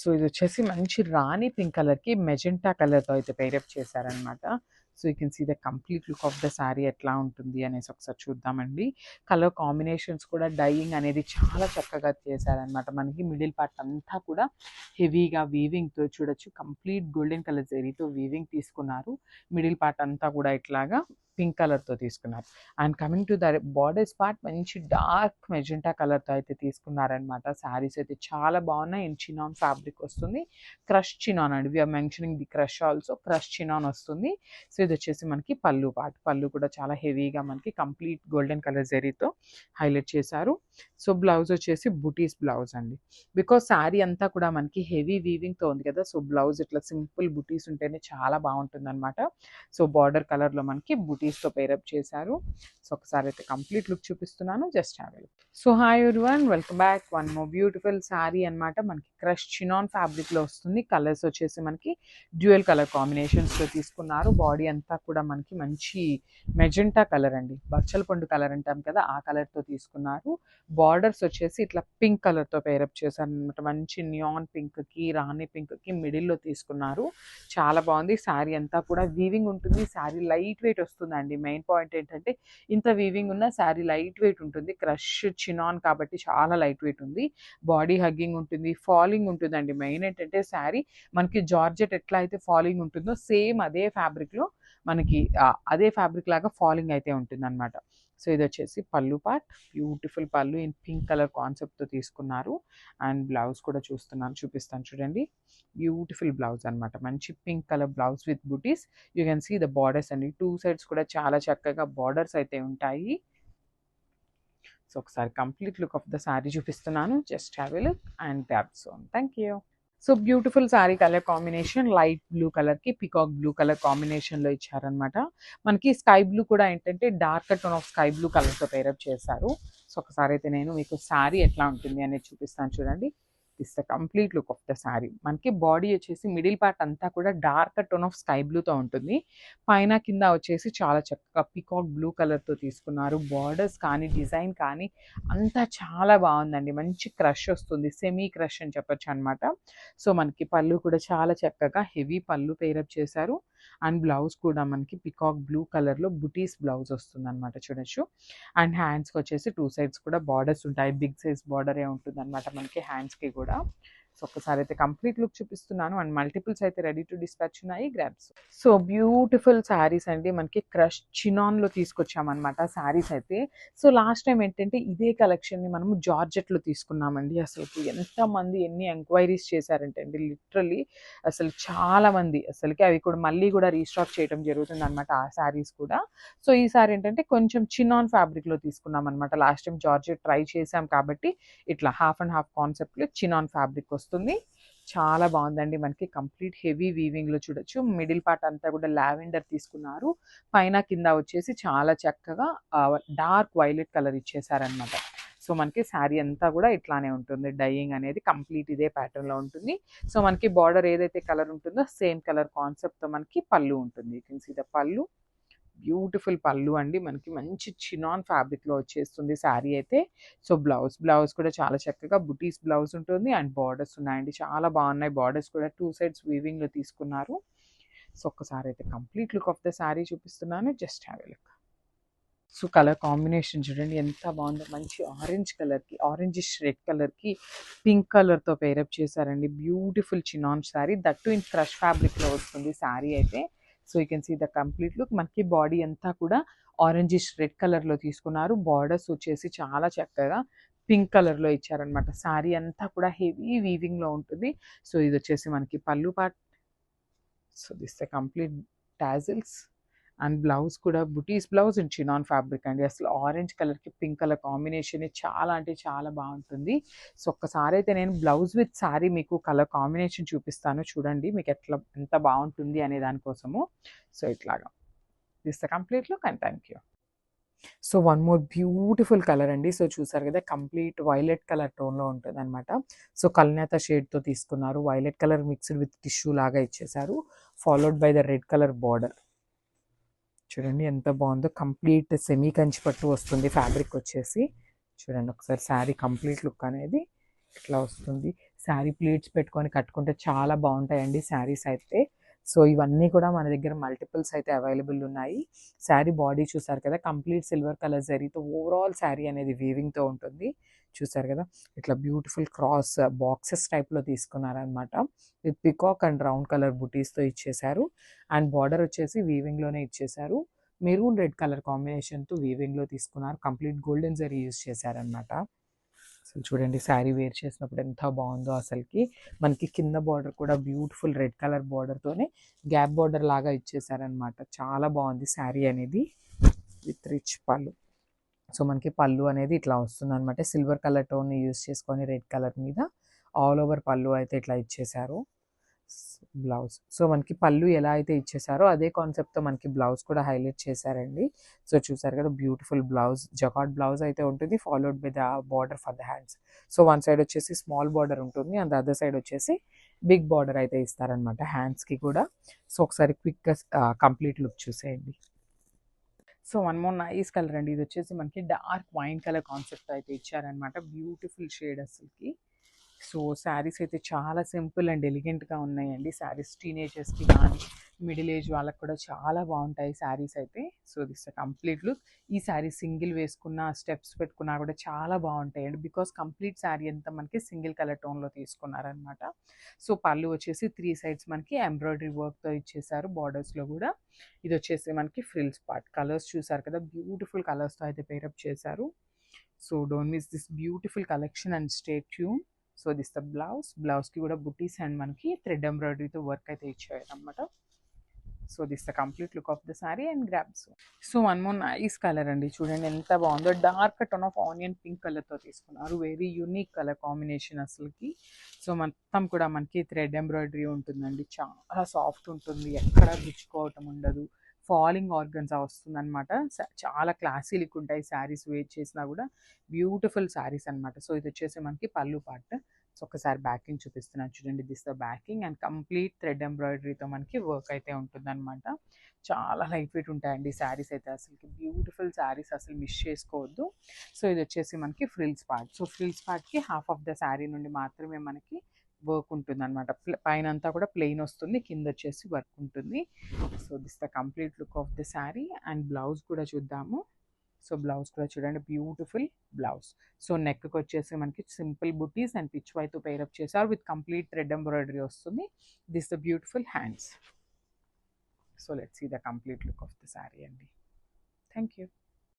So ఇది వచ్చేసి మంచి రాణి పింక్ కలర్కి మెజెంటా కలర్తో అయితే పేరప్ చేశారనమాట. So you can see the complete look of the sari ఎట్లా ఉంటుంది అనేసి ఒకసారి చూద్దామండి. కలర్ కాంబినేషన్స్ కూడా డైయింగ్ అనేది చాలా చక్కగా చేశారనమాట. మనకి మిడిల్ పార్ట్ అంతా కూడా హెవీగా వీవింగ్తో చూడొచ్చు. కంప్లీట్ గోల్డెన్ కలర్ జరీతో వీవింగ్ తీసుకున్నారు. మిడిల్ పార్ట్ అంతా కూడా ఇట్లాగా పింక్ కలర్తో తీసుకున్నారు. And coming to the borders part మంచి డార్క్ మెజెంటా కలర్తో అయితే తీసుకున్నారనమాట. శారీస్ అయితే చాలా బాగున్నాయి. ఇన్ చినాన్ ఫ్యాబ్రిక్ వస్తుంది. క్రష్ చినాన్ అండి, we are mentioning the crush also. Crush chinon వస్తుంది. సో ఇది వచ్చేసి మనకి పళ్ళు పార్ట్. పళ్ళు కూడా చాలా హెవీగా మనకి కంప్లీట్ గోల్డెన్ కలర్ జరీతో హైలైట్ చేశారు. సో బ్లౌజ్ వచ్చేసి బుటీస్ బ్లౌజ్ అండి. బికాస్ శారీ అంతా కూడా మనకి హెవీ వీవింగ్తో ఉంది కదా, సో బ్లౌజ్ ఇట్లా సింపుల్ బుటీస్ ఉంటేనే చాలా బాగుంటుంది అనమాట. సో బార్డర్ కలర్లో మనకి బుటీస్తో పేరప్ చేశారు. సో ఒకసారి అయితే కంప్లీట్ లుక్ చూపిస్తున్నాను, just have a look. So hi everyone, welcome back. One more beautiful sari అనమాట. మనకి క్రష్ చినాన్ ఫ్యాబ్రిక్లో వస్తుంది. కలర్స్ వచ్చేసి మనకి డ్యూయల్ కలర్ కాంబినేషన్స్లో తీసుకున్నారు. బాడీ అంతా కూడా మనకి మంచి మెజెంటా కలర్ అండి, బచ్చల పండు కలర్ అంటాం కదా, ఆ కలర్తో తీసుకున్నారు. బార్డర్స్ వచ్చేసి ఇట్లా పింక్ కలర్తో పేరప్ చేశారు అనమాట. మంచి నియాన్ పింక్కి రాణి పింక్కి మిడిల్లో తీసుకున్నారు. చాలా బాగుంది. శారీ అంతా కూడా వీవింగ్ ఉంటుంది. శారీ లైట్ వెయిట్ వస్తుందండి. మెయిన్ పాయింట్ ఏంటంటే ఇంత వీవింగ్ ఉన్న శారీ లైట్ వెయిట్ ఉంటుంది. క్రష్ చినాన్ కాబట్టి చాలా లైట్ వెయిట్ ఉంది. బాడీ హగ్గింగ్ ఉంటుంది, ఫాలింగ్ ఉంటుందండి. మెయిన్ ఏంటంటే శారీ మనకి జార్జెట్ ఎట్లా అయితే ఫాలింగ్ ఉంటుందో సేమ్ అదే ఫ్యాబ్రిక్లో మనకి అదే ఫ్యాబ్రిక్ లాగా ఫాలింగ్ అయితే ఉంటుంది అనమాట. సో ఇది వచ్చేసి పళ్ళు పార్ట్. బ్యూటిఫుల్ పళ్ళు ఇన్ పింక్ కలర్ కాన్సెప్ట్తో తీసుకున్నారు. అండ్ బ్లౌజ్ కూడా చూపిస్తాను చూడండి. బ్యూటిఫుల్ బ్లౌజ్ అనమాట. మంచి పింక్ కలర్ బ్లౌజ్ విత్ బుటీస్. You can see the borders అండి. టూ సైడ్స్ కూడా చాలా చక్కగా బార్డర్స్ అయితే ఉంటాయి. సో ఒకసారి complete look of the sari చూపిస్తున్నాను, just have a look and grab soon. Thank you. So beautiful sari colour combination light blue కలర్కి పికాక్ బ్లూ కలర్ కాంబినేషన్లో ఇచ్చారనమాట. మనకి స్కై బ్లూ కూడా ఏంటంటే dark tone of sky blue కలర్తో పేరప్ చేశారు. సో ఒకసారి అయితే నేను మీకు శారీ ఎట్లా ఉంటుంది అనేది చూపిస్తాను చూడండి. This the complete look of the sari. మనకి బాడీ వచ్చేసి మిడిల్ పార్ట్ అంతా కూడా డార్క్ టోన్ ఆఫ్ స్కై బ్లూతో ఉంటుంది. పైన కింద వచ్చేసి చాలా చక్కగా పికాక్ బ్లూ కలర్తో తీసుకున్నారు. బార్డర్స్ కానీ డిజైన్ కానీ అంతా చాలా బాగుందండి. మంచి క్రష్ వస్తుంది, సెమీ క్రష్ అని చెప్పొచ్చు అనమాట. సో మనకి పళ్ళు కూడా చాలా చక్కగా హెవీ పళ్ళు పేరప్ చేశారు. అండ్ బ్లౌజ్ కూడా మనకి పికాక్ బ్లూ కలర్లో బుటీస్ బ్లౌజ్ వస్తుంది అనమాట, చూడొచ్చు. అండ్ హ్యాండ్స్కి వచ్చేసి టూ సైడ్స్ కూడా బార్డర్స్ ఉంటాయి. బిగ్ సైజ్ బార్డరే ఉంటుంది అనమాట మనకి హ్యాండ్స్కి కూడా. సో ఒక్కసారి అయితే కంప్లీట్ లుక్ చూపిస్తున్నాను. అండ్ మల్టిపుల్స్ అయితే రెడీ టు డిస్పాచ్ ఉన్నాయి, గ్రాబ్స్. సో బ్యూటిఫుల్ శారీస్ అండి. మనకి క్రష్ చినాన్లో తీసుకొచ్చామన్నమాట శారీస్ అయితే. సో లాస్ట్ టైం ఏంటంటే ఇదే కలెక్షన్ని మనము జార్జెట్లో తీసుకున్నామండి. అసలు ఎంతమంది ఎన్ని ఎంక్వైరీస్ చేశారంటే అండి, లిటరల్లీ అసలు చాలామంది అసలుకి అవి కూడా మళ్ళీ కూడా రీస్టాక్ చేయడం జరుగుతుంది అనమాట ఆ శారీస్ కూడా. సో ఈసారి ఏంటంటే కొంచెం చినాన్ ఫ్యాబ్రిక్లో తీసుకున్నాం అనమాట. లాస్ట్ టైం జార్జెట్ ట్రై చేసాం కాబట్టి ఇట్లా హాఫ్ అండ్ హాఫ్ కాన్సెప్ట్లో చినాన్ ఫ్యాబ్రిక్ వస్తుంది. చాలా బాగుందండి. మనకి కంప్లీట్ హెవీ వీవింగ్లో చూడొచ్చు. మిడిల్ పార్ట్ అంతా కూడా లావెండర్ తీసుకున్నారు. పైన కింద వచ్చేసి చాలా చక్కగా డార్క్ వైలెట్ కలర్ ఇచ్చేసారనమాట. సో మనకి శారీ అంతా కూడా ఇట్లానే ఉంటుంది. డైయింగ్ అనేది కంప్లీట్ ఇదే ప్యాటర్న్లో ఉంటుంది. సో మనకి బార్డర్ ఏదైతే కలర్ ఉంటుందో సేమ్ కలర్ కాన్సెప్ట్తో మనకి పళ్ళు ఉంటుంది. యూ కెన్ సీ ద పళ్ళు. బ్యూటిఫుల్ పళ్ళు అండి. మనకి మంచి చినాన్ ఫ్యాబ్రిక్లో వచ్చేస్తుంది శారీ అయితే. సో బ్లౌజ్ కూడా చాలా చక్కగా బుటీస్ బ్లౌజ్ ఉంటుంది. అండ్ బార్డర్స్ ఉన్నాయండి, చాలా బాగున్నాయి. బార్డర్స్ కూడా టూ సైడ్స్ వీవింగ్లో తీసుకున్నారు. సో ఒక్కసారి అయితే complete look of the sari చూపిస్తున్నాను, just have a look. So colour combination చూడండి ఎంత బాగుందో. మంచి ఆరెంజ్ కలర్కి, ఆరెంజిష్ రెడ్ కలర్కి పింక్ కలర్తో పేరప్ చేశారండి. Beautiful chinon sari, that in crush ఫ్యాబ్రిక్లో వస్తుంది శారీ అయితే. So you can see the complete look. మనకి బాడీ అంతా కూడా ఆరెంజిష్ రెడ్ కలర్లో తీసుకున్నారు. బార్డర్స్ వచ్చేసి చాలా చక్కగా పింక్ కలర్లో ఇచ్చారనమాట. శారీ అంతా కూడా హెవీ వీవింగ్లో ఉంటుంది. సో ఇది వచ్చేసి మనకి పళ్ళు part. So this the complete tassels. And blouse కూడా బుటీస్ బ్లౌజ్ అండ్ చినాన్ ఫ్యాబ్రిక్ అండి. అసలు ఆరెంజ్ కలర్కి పింక్ కలర్ కాంబినేషన్ చాలా అంటే చాలా బాగుంటుంది. సో ఒక్కసారి అయితే నేను బ్లౌజ్ విత్ శారీ మీకు కలర్ కాంబినేషన్ చూపిస్తాను చూడండి, మీకు ఎంత బాగుంటుంది అనే దానికోసము. సో ఇట్లాగా this the complete look and thank you. So one more beautiful colour అండి. సో చూసారు కదా, కంప్లీట్ వైలెట్ కలర్ టోన్లో ఉంటుంది అనమాట. సో కల్నేత షేడ్తో తీసుకున్నారు. Violet colour mixed with tissue లాగా ఇచ్చేసారు, followed by the red colour border. చూడండి ఎంత బాగుందో. కంప్లీట్ సెమీ కంచి పట్టు వస్తుంది ఫ్యాబ్రిక్ వచ్చేసి. చూడండి ఒకసారి శారీ కంప్లీట్ లుక్ అనేది ఇట్లా వస్తుంది. శారీ ప్లీట్స్ పెట్టుకొని కట్టుకుంటే చాలా బాగుంటాయండి శారీస్ అయితే. సో ఇవన్నీ కూడా మన దగ్గర మల్టిపుల్స్ అయితే అవైలబుల్ ఉన్నాయి. శారీ బాడీ చూసారు కదా, కంప్లీట్ సిల్వర్ కలర్ జరీతో ఓవరాల్ శారీ అనేది వీవింగ్తో ఉంటుంది. చూసారు కదా, ఇట్లా బ్యూటిఫుల్ క్రాస్ బాక్సెస్ టైప్లో తీసుకున్నారనమాట. With peacock and round colour బుటీస్తో ఇచ్చేశారు. అండ్ బార్డర్ వచ్చేసి వీవింగ్లోనే ఇచ్చేశారు. మెరూన్ రెడ్ కలర్ కాంబినేషన్తో వీవింగ్లో తీసుకున్నారు. కంప్లీట్ గోల్డెన్ జరీ యూజ్ చేశారనమాట. అసలు చూడండి శారీ వేర్ చేసినప్పుడు ఎంత బాగుందో అసలుకి. మనకి కింద బార్డర్ కూడా బ్యూటిఫుల్ రెడ్ కలర్ బార్డర్తోనే గ్యాప్ బార్డర్ లాగా ఇచ్చేసారనమాట. చాలా బాగుంది శారీ అనేది విత్ రిచ్ పళ్ళు. సో మనకి పళ్ళు అనేది ఇట్లా వస్తుంది అనమాట. సిల్వర్ కలర్ టోన్ యూస్ చేసుకొని రెడ్ కలర్ మీద ఆల్ ఓవర్ పళ్ళు అయితే ఇట్లా ఇచ్చేసారు. బ్లౌజ్, సో మనకి పళ్ళు ఎలా అయితే ఇచ్చేసారో అదే కాన్సెప్ట్తో మనకి బ్లౌజ్ కూడా హైలైట్ చేశారండి. సో చూసారు కదా, బ్యూటిఫుల్ బ్లౌజ్, జకాట్ బ్లౌజ్ అయితే ఉంటుంది, followed by the border for the hands. So one side వచ్చేసి స్మాల్ బార్డర్ ఉంటుంది అండ్ అదర్ సైడ్ వచ్చేసి బిగ్ బార్డర్ అయితే ఇస్తారనమాట హ్యాండ్స్కి కూడా. సో ఒకసారి క్విక్గా కంప్లీట్ లుక్ చూసేయండి. So one more nice colour అండి. ఇది వచ్చేసి మనకి డార్క్ వైన్ కలర్ కాన్సెప్ట్ అయితే ఇచ్చారనమాట. బ్యూటిఫుల్ షేడ్ అసలుకి. సో శారీస్ అయితే చాలా సింపుల్ అండ్ ఎలిగెంట్గా ఉన్నాయండి. శారీస్ టీనేజర్స్కి కానీ మిడిల్ ఏజ్ వాళ్ళకి కూడా చాలా బాగుంటాయి శారీస్ అయితే. So this complete look. ఈ శారీ సింగిల్ వేసుకున్న స్టెప్స్ పెట్టుకున్నా కూడా చాలా బాగుంటాయండి. బికాస్ కంప్లీట్ శారీ అంతా మనకి సింగిల్ కలర్ టోన్లో తీసుకున్నారనమాట. సో పళ్ళు వచ్చేసి 3 సైడ్స్ మనకి ఎంబ్రాయిడరీ వర్క్తో ఇచ్చేసారు, బార్డర్స్లో కూడా. ఇది వచ్చేసి మనకి ఫ్రిల్స్ పార్ట్. కలర్స్ చూసారు కదా, బ్యూటిఫుల్ కలర్స్తో అయితే పేరప్ చేశారు. So don't miss this beautiful collection and stay tune. So this the blouse. బ్లౌజ్కి కూడా బుటీస్ అండ్ మనకి థ్రెడ్ ఎంబ్రాయిడరీతో వర్క్ అయితే ఇచ్చారు అనమాట. So this the complete look of the sari and grabs. So one more nice colour అండి. చూడండి ఎంత బాగుందో. Dark tone of onion pink కలర్తో తీసుకున్నారు. వెరీ యూనిక్ కలర్ కాంబినేషన్ అసలుకి. సో మొత్తం కూడా మనకి థ్రెడ్ ఎంబ్రాయిడరీ ఉంటుందండి. చాలా సాఫ్ట్ ఉంటుంది, ఎక్కడ గుచ్చుకోవటం ఉండదు. ఫాలింగ్ ఆర్గన్సా వస్తుంది అనమాట. చాలా క్లాసీ లుక్ ఉంటాయి శారీస్ వేర్ చేసినా కూడా. బ్యూటిఫుల్ శారీస్ అనమాట. సో ఇది వచ్చేసి మనకి పళ్ళు పార్ట్. సో ఒకసారి బ్యాకింగ్ చూపిస్తున్నాను చూడండి. This the backing and complete thread ఎంబ్రాయిడరీతో మనకి వర్క్ అయితే ఉంటుందన్నమాట. చాలా లైట్ వెయిట్ ఉంటాయండి శారీస్ అయితే అసలుకి. బ్యూటిఫుల్ శారీస్, అసలు మిస్ చేసుకోవద్దు. సో ఇది వచ్చేసి మనకి ఫ్రిల్స్ పార్ట్. సో ఫ్రిల్స్ పార్ట్కి హాఫ్ ఆఫ్ ద శారీ నుండి మాత్రమే మనకి వర్క్ ఉంటుంది అనమాట. పైన అంతా కూడా ప్లెయిన్ వస్తుంది, కింద వచ్చేసి వర్క్ ఉంటుంది. So this the complete look of the sari. And blouse కూడా చూద్దాము. సో బ్లౌజ్ కూడా చూడండి, బ్యూటిఫుల్ బ్లౌజ్. సో నెక్కి వచ్చేసి మనకి సింపుల్ బుటీస్ అండ్ పిచ్ వైతో పేరప్ చేశారు విత్ కంప్లీట్ థ్రెడ్ ఎంబ్రాయిడరీ వస్తుంది. This the beautiful hands. So let's see the complete look of the sari అండి. Thank you.